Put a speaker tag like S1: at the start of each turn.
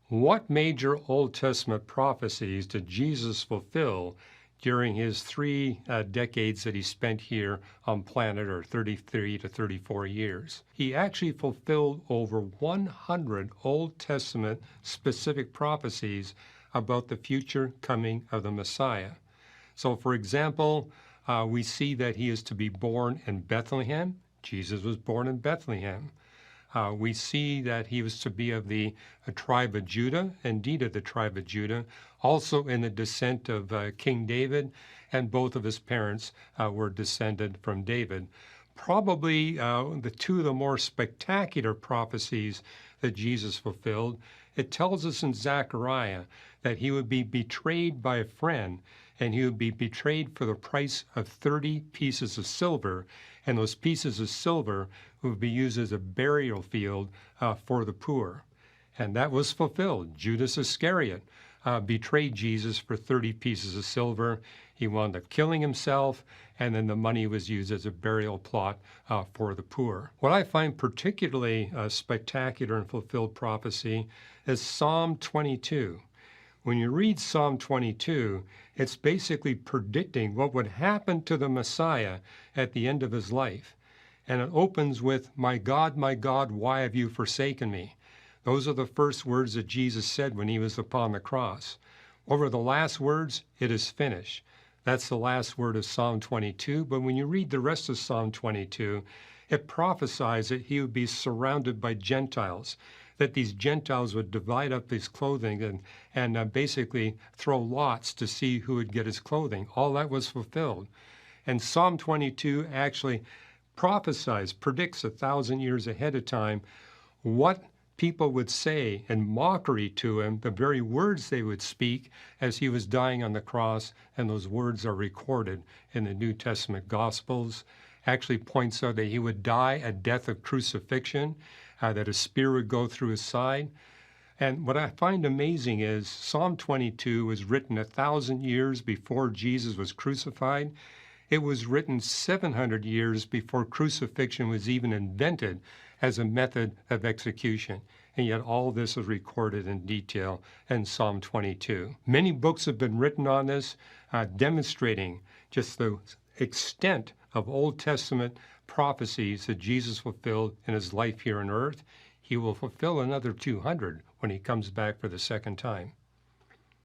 S1: What major Old Testament prophecies did Jesus fulfill during his three decades that he spent here on planet Earth, 33 to 34 years? He actually fulfilled over 100 Old Testament specific prophecies about the future coming of the Messiah. So, for example, we see that he is to be born in Bethlehem. Jesus was born in Bethlehem. We see that he was to be of the tribe of Judah, indeed of the tribe of Judah, also in the descent of King David, and both of his parents were descended from David. Probably the two of the more spectacular prophecies that Jesus fulfilled. It tells us in Zechariah that he would be betrayed by a friend, and he would be betrayed for the price of 30 pieces of silver, and those pieces of silver would be used as a burial field for the poor. And that was fulfilled. Judas Iscariot betrayed Jesus for 30 pieces of silver. He wound up killing himself, and then the money was used as a burial plot for the poor. What I find particularly spectacular in fulfilled prophecy is Psalm 22. When you read Psalm 22, it's basically predicting what would happen to the Messiah at the end of his life. And it opens with, my God, why have you forsaken me?" Those are the first words that Jesus said when he was upon the cross. Over the last words, "It is finished." That's the last word of Psalm 22. But when you read the rest of Psalm 22, it prophesies that he would be surrounded by Gentiles, that these Gentiles would divide up his clothing and basically throw lots to see who would get his clothing. All that was fulfilled. And Psalm 22 actually prophesies, predicts 1,000 years ahead of time what people would say in mockery to him, the very words they would speak as he was dying on the cross, and those words are recorded in the New Testament Gospels. Actually points out that he would die a death of crucifixion, that a spear would go through his side. And what I find amazing is Psalm 22 was written 1,000 years before Jesus was crucified. It was written 700 years before crucifixion was even invented as a method of execution. And yet all this is recorded in detail in Psalm 22. Many books have been written on this, demonstrating just the extent of Old Testament prophecies that Jesus fulfilled in his life here on earth. He will fulfill another 200 when he comes back for the second time.